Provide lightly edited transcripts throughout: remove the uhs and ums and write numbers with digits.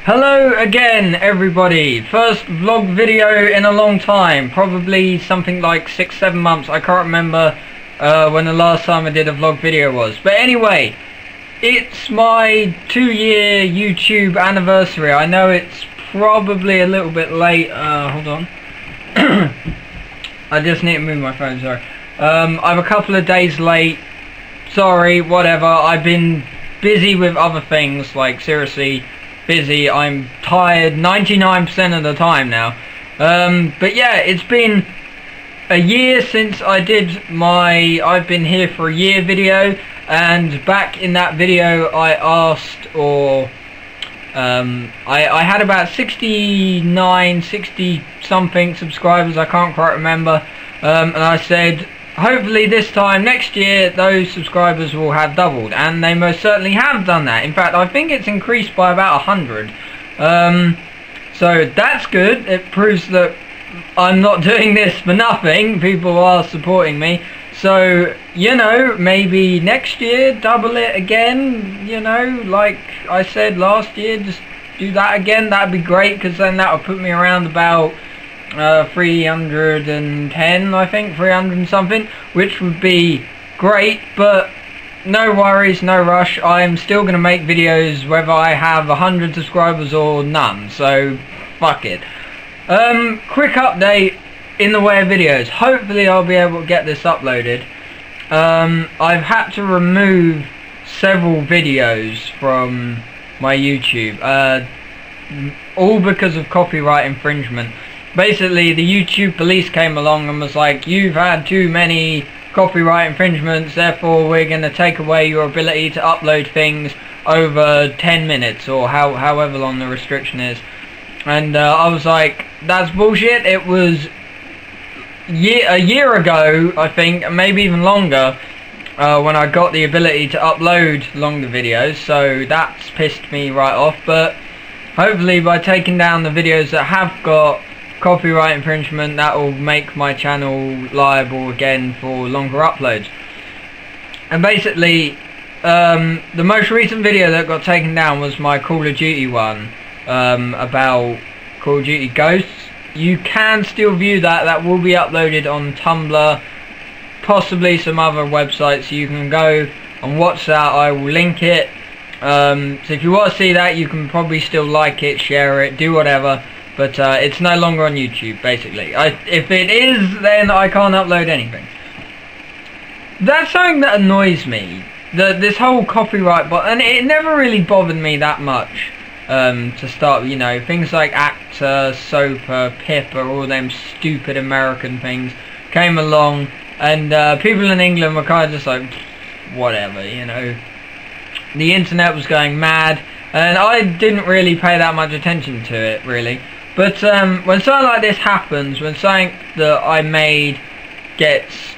Hello again, everybody. First vlog video in a long time, probably something like 6-7 months. I can't remember when the last time I did a vlog video was. But anyway, it's my 2-year YouTube anniversary. I know it's probably a little bit late. Hold on. I just need to move my phone, sorry. I'm a couple of days late. Sorry, whatever. I've been busy with other things, like seriously busy. I'm tired 99% of the time now. But yeah, it's been a year since I did my I've been here for a year video, and back in that video I asked, or I had about 60 something subscribers, I can't quite remember, and I said hopefully this time next year those subscribers will have doubled, and they most certainly have done that. In fact, I think it's increased by about 100. So that's good. It proves that I'm not doing this for nothing. People are supporting me. So, you know, maybe next year double it again, you know, like I said last year, just do that again. That'd be great, because then that would put me around about 310, I think, 300 and something, which would be great. But no worries, no rush. I'm still going to make videos whether I have 100 subscribers or none, so fuck it. Quick update in the way of videos. Hopefully I'll be able to get this uploaded. I've had to remove several videos from my YouTube, all because of copyright infringement. Basically, the YouTube police came along and was like, you've had too many copyright infringements, therefore we're going to take away your ability to upload things over 10 minutes or however long the restriction is. And I was like, that's bullshit. It was a year ago, I think, maybe even longer, when I got the ability to upload longer videos, so that's pissed me right off. But hopefully by taking down the videos that have got copyright infringement, that will make my channel liable again for longer uploads. And basically, the most recent video that got taken down was my Call of Duty one, about Call of Duty Ghosts. You can still view that. That will be uploaded on Tumblr, possibly some other websites, so you can go and watch that. I will link it. So if you want to see that, you can probably still like it, share it, do whatever. But it's no longer on YouTube, basically. If it is, then I can't upload anything. That's something that annoys me. This whole copyright, and it never really bothered me that much to start. You know, things like Actor, Soper, Pippa, all them stupid American things came along, and people in England were kind of just like, whatever, you know. The internet was going mad, and I didn't really pay that much attention to it, really. But when something like this happens, when something that I made gets,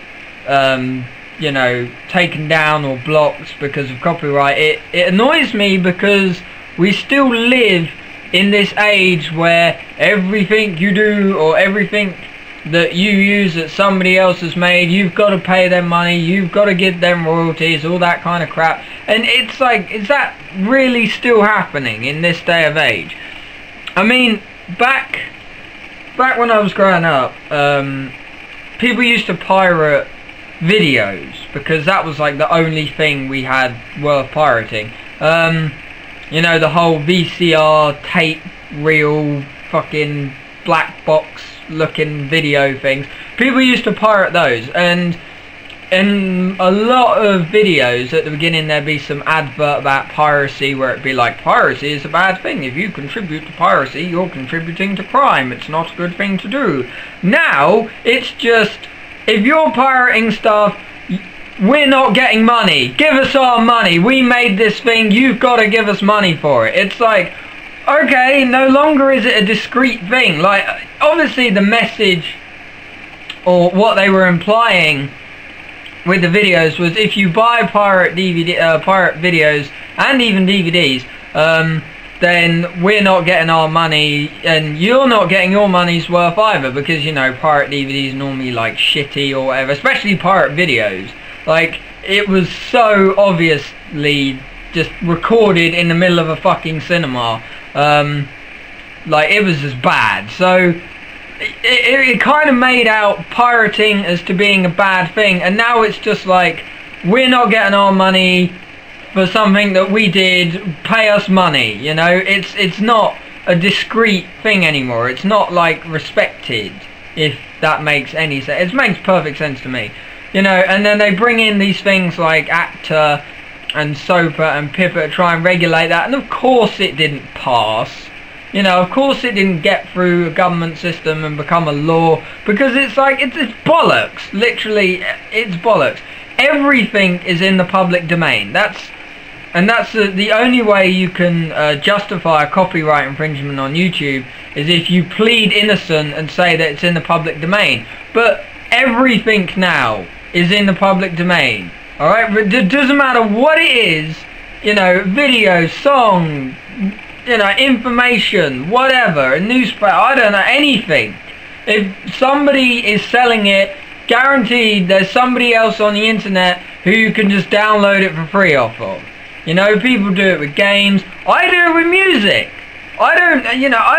you know, taken down or blocked because of copyright, it annoys me, because we still live in this age where everything you do or everything that you use that somebody else has made, you've got to pay them money, you've got to give them royalties, all that kind of crap. And it's like, is that really still happening in this day of age? I mean, back when I was growing up, people used to pirate videos, because that was like the only thing we had worth pirating. You know, the whole VCR tape reel fucking black box looking video things. People used to pirate those, and in a lot of videos at the beginning there'd be some advert about piracy, where it'd be like, piracy is a bad thing. If you contribute to piracy, you're contributing to crime. It's not a good thing to do. Now it's just, if you're pirating stuff, we're not getting money. Give us our money. We made this thing. You've got to give us money for it. It's like, okay, no longer is it a discrete thing. Like, obviously the message, or what they were implying with the videos, was if you buy pirate videos and even DVDs, then we're not getting our money, and you're not getting your money's worth either, because, you know, pirate DVDs normally like shitty or whatever, especially pirate videos. Like, it was so obviously just recorded in the middle of a fucking cinema. Like, it was as bad. So it kind of made out pirating as to being a bad thing, and now it's just like, we're not getting our money for something that we did, pay us money, you know. It's not a discreet thing anymore. It's not like respected, if that makes any sense. It makes perfect sense to me, you know. And then they bring in these things like ACTA and SOPA and PIPA to try and regulate that, and of course it didn't pass. You know, of course it didn't get through a government system and become a law, because it's like, it's bollocks. Literally, it's bollocks. Everything is in the public domain. That's the only way you can justify a copyright infringement on YouTube, is if you plead innocent and say that it's in the public domain. But everything now is in the public domain. Alright? It doesn't matter what it is, you know, video, song, you know, information, whatever, a newspaper, I don't know, anything. If somebody is selling it, guaranteed there's somebody else on the internet who you can just download it for free off of. You know, people do it with games. I do it with music. I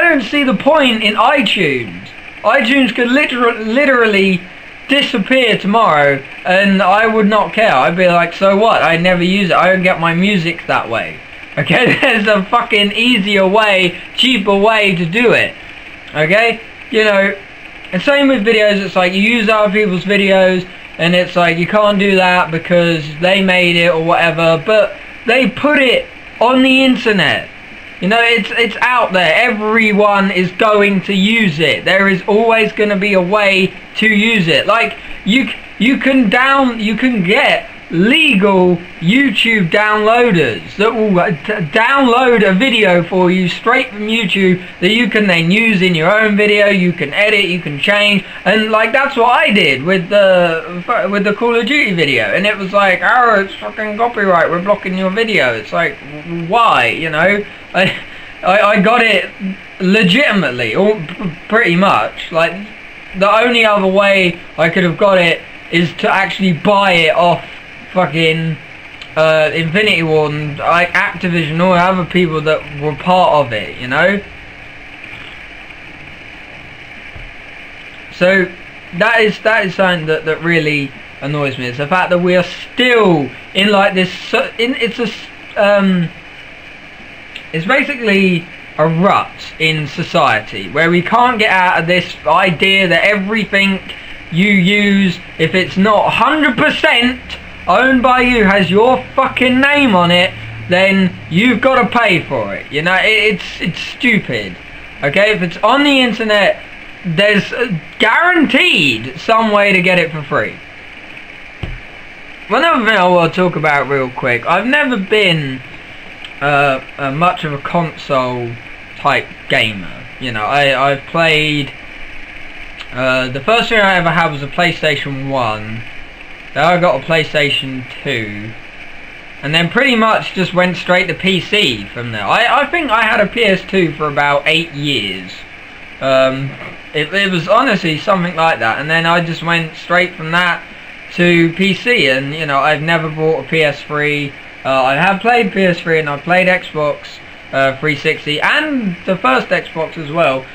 don't see the point in iTunes. iTunes could literally disappear tomorrow and I would not care. I'd be like, so what? I never use it. I don't get my music that way. Okay, there's a fucking easier way, cheaper way to do it. Okay, you know, and same with videos. It's like, you use other people's videos and it's like, you can't do that because they made it or whatever, but they put it on the internet. You know, it's out there. Everyone is going to use it. There is always going to be a way to use it. Like, you can get legal YouTube downloaders that will download a video for you straight from YouTube that you can then use in your own video. You can edit, you can change, and like, that's what I did with the Call of Duty video, and it was like, oh, it's fucking copyright, we're blocking your video. It's like, why? You know, I got it legitimately, or pretty much. Like, the only other way I could have got it is to actually buy it off fucking Infinity Ward and like Activision, or other people that were part of it, you know. So that is something that really annoys me. It's the fact that we are still in like this. It's basically a rut in society where we can't get out of this idea that everything you use, if it's not 100% owned by you, has your fucking name on it, then you've got to pay for it. You know, it's stupid. Okay, if it's on the internet, there's guaranteed some way to get it for free. One other thing I want to talk about real quick, I've never been much of a console type gamer. You know, I've played, the first thing I ever had was a PlayStation 1. Then I got a PlayStation 2, and then pretty much just went straight to PC from there. I think I had a PS2 for about 8 years. It was honestly something like that, and then I just went straight from that to PC, and you know, I've never bought a PS3. I have played PS3 and I've played Xbox 360 and the first Xbox as well.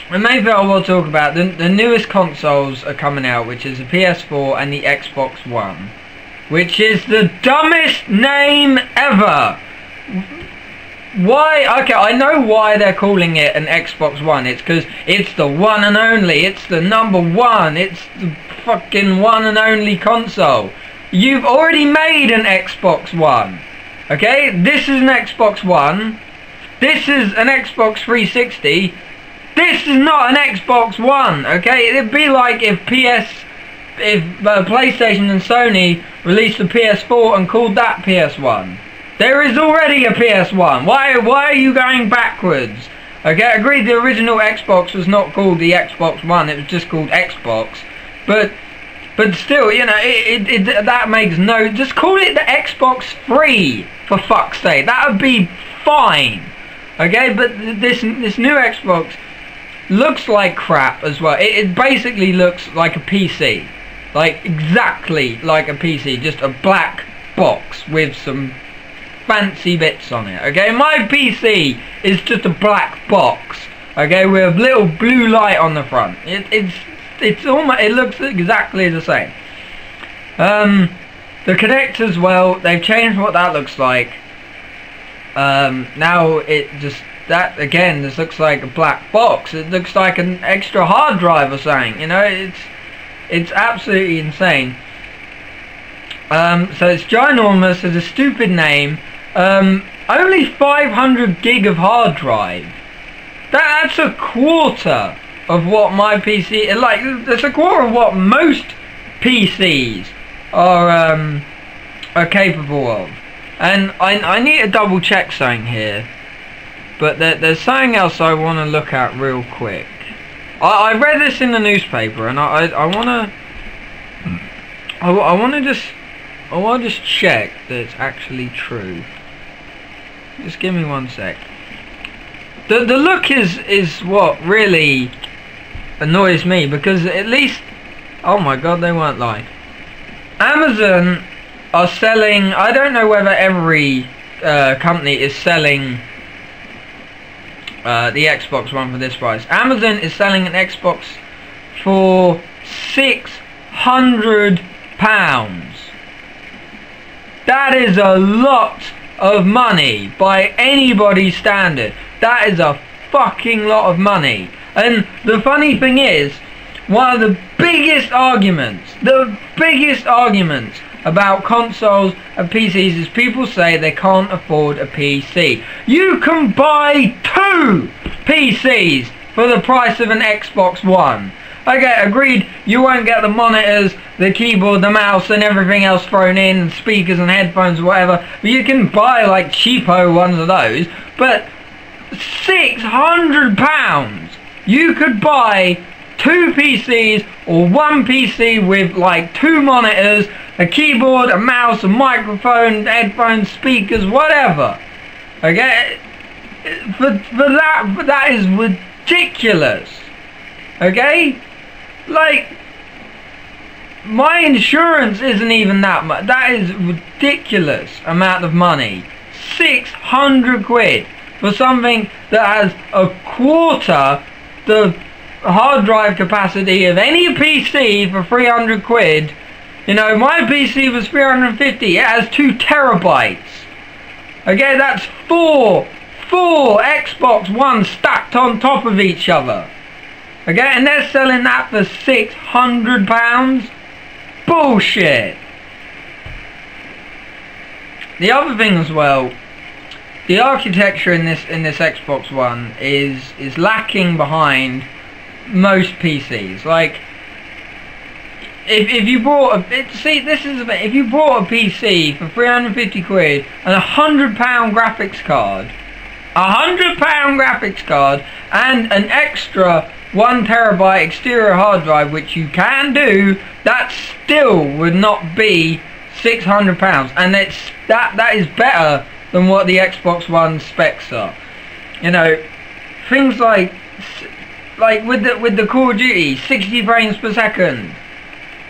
And maybe I will talk about the newest consoles are coming out, which is the PS4 and the Xbox One, which is the dumbest name ever. Why? Okay, I know why they're calling it an Xbox One. It's because it's the one and only. It's the number one. It's the fucking one and only console. You've already made an Xbox One. Okay, this is an Xbox One. This is an Xbox 360. This is not an Xbox One, okay? It'd be like if PlayStation and Sony released a PS4 and called that PS1. There is already a PS1. Why are you going backwards? Okay, I agree the original Xbox was not called the Xbox One, it was just called Xbox. But still, you know, that makes no... Just call it the Xbox 3, for fuck's sake. That would be fine. Okay, but this new Xbox looks like crap as well. It basically looks like a PC. Like, exactly like a PC. Just a black box with some fancy bits on it. Okay, my PC is just a black box. Okay, with a little blue light on the front. It's almost, it looks exactly the same. The connectors, well, they've changed what that looks like. Now it just, that again, this looks like a black box. It looks like an extra hard drive or something. You know, it's absolutely insane. So it's ginormous. It's a stupid name. Only 500 gig of hard drive. That's a quarter of what my PC, like, that's a quarter of what most PCs are capable of. And I need to double check something here, but there's something else I want to look at real quick. I read this in the newspaper, and I want to just check that it's actually true. Just give me 1 sec. The look is what really annoys me, because at least, oh my god, they weren't lying. Amazon are selling, I don't know whether every company is selling the Xbox One for this price. Amazon is selling an Xbox for £600. That is a lot of money by anybody's standard. That is a fucking lot of money. And the funny thing is, one of the biggest arguments about consoles and PCs is people say they can't afford a PC. You can buy 2 PCs for the price of an Xbox One. Okay, agreed, you won't get the monitors, the keyboard, the mouse and everything else thrown in, and speakers and headphones or whatever, but you can buy like cheapo ones of those. But £600, you could buy 2 PCs or 1 PC with like 2 monitors, a keyboard, a mouse, a microphone, headphones, speakers, whatever. Okay, for that is ridiculous. Okay, like, my insurance isn't even that much. That is ridiculous amount of money. 600 quid for something that has a quarter the hard drive capacity of any PC for 300 quid. You know, my PC was 350. It has 2 terabytes. Okay, that's 4 Xbox One stacked on top of each other. Okay, and they're selling that for £600. Bullshit. The other thing as well, the architecture in this Xbox One is lacking behind most PCs. Like, if you bought if you bought a PC for 350 quid and £100 graphics card, and an extra 1 terabyte exterior hard drive, which you can do, that still would not be £600, and that is better than what the Xbox One specs are. You know, things like with the Call of Duty 60 frames per second.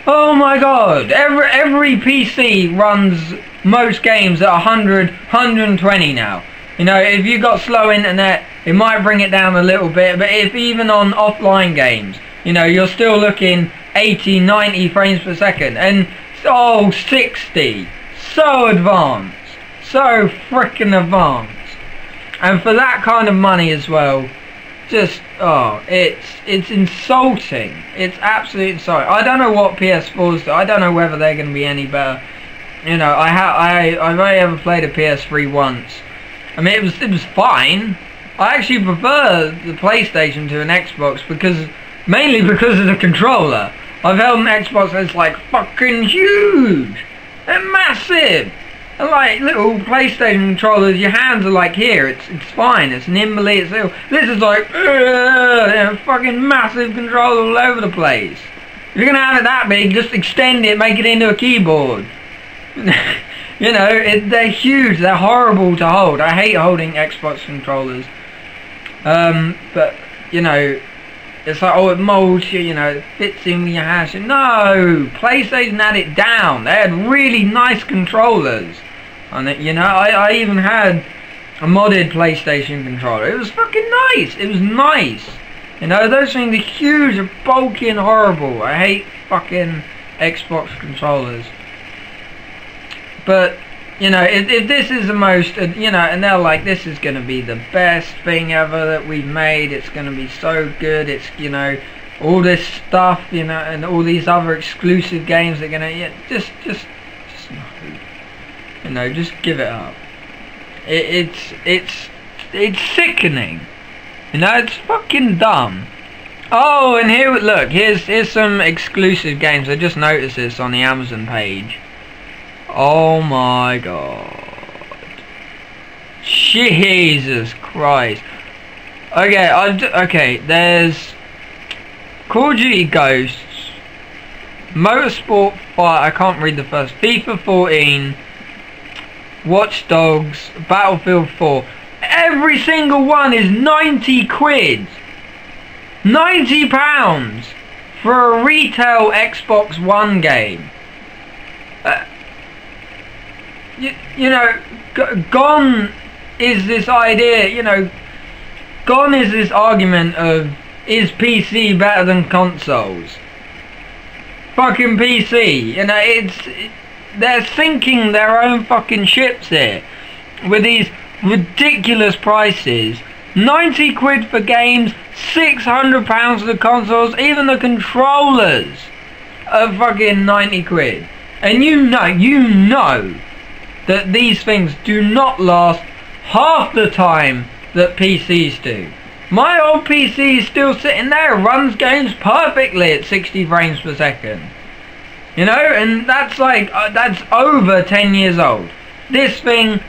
Oh my god, every PC runs most games at 100, 120 now. You know, if you got slow internet, it might bring it down a little bit, but if even on offline games, you know, you're still looking 80, 90 frames per second, and oh, 60, so advanced, so freaking advanced, and for that kind of money as well, just, oh, it's insulting. It's absolutely insulting. I don't know what PS4s do. I don't know whether they're going to be any better. You know, I've only ever played a PS3 once. I mean, it was fine. I actually prefer the PlayStation to an Xbox, mainly because of the controller. I've held an Xbox that's like fucking huge and massive, and like little PlayStation controllers, your hands are like here. It's fine. It's nimbly. This is like fucking massive controller all over the place. If you're gonna have it that big, just extend it, make it into a keyboard. You know, they're huge, they're horrible to hold. I hate holding Xbox controllers. But, you know, it's like, oh, it molds you, you know, it fits in with your hands. No, PlayStation had it down. They had really nice controllers. And it, you know, I even had a modded PlayStation controller. It was fucking nice. It was nice. You know, those things are huge, are bulky and horrible. I hate fucking Xbox controllers. But, you know, if this is the most, you know, and they're like, this is going to be the best thing ever that we've made. It's going to be so good. It's, you know, all this stuff, you know, and all these other exclusive games are going to, yeah, just no. You know, just give it up. It's sickening. You know, it's fucking dumb. Oh, and here, look, here's some exclusive games. I just noticed this on the Amazon page. Oh my god. Jesus Christ. Okay, okay, there's Call of Duty Ghosts, Motorsport 5, I can't read the first, FIFA 14, Watch Dogs, Battlefield 4. Every single one is 90 quid. 90 pounds for a retail Xbox One game. You know, gone is this idea, you know, gone is this argument of, is PC better than consoles? Fucking PC, you know, they're sinking their own fucking ships here with these ridiculous prices. 90 quid for games, £600 for the consoles, even the controllers are fucking 90 quid. And you know that these things do not last half the time that PCs do. My old PC is still sitting there, runs games perfectly at 60 frames per second. You know, and that's like, that's over 10 years old. This thing,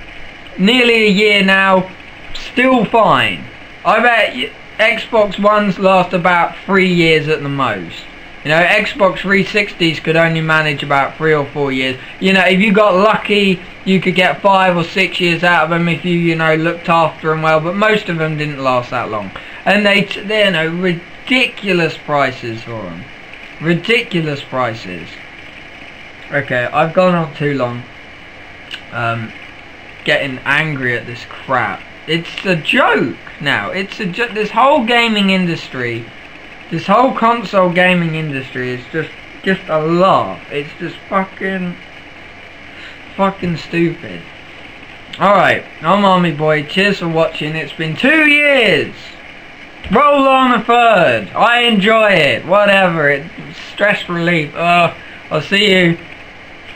nearly a year now, still fine. I bet Xbox Ones last about 3 years at the most. You know, Xbox 360s could only manage about 3 or 4 years. You know, if you got lucky, you could get 5 or 6 years out of them if you know, looked after them well. But most of them didn't last that long. And they're, you know, ridiculous prices for them. Ridiculous prices. Okay, I've gone on too long. Getting angry at this crap. It's a joke now. It's a this whole gaming industry. This whole console gaming industry is just a laugh. It's just fucking stupid. Alright, I'm Army Boy. Cheers for watching. It's been 2 years. Roll on a third. I enjoy it. Whatever. It's stress relief. I'll see you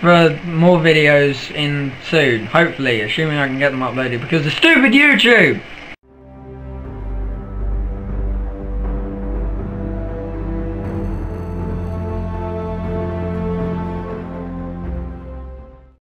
for more videos in soon. Hopefully, assuming I can get them uploaded because of stupid YouTube.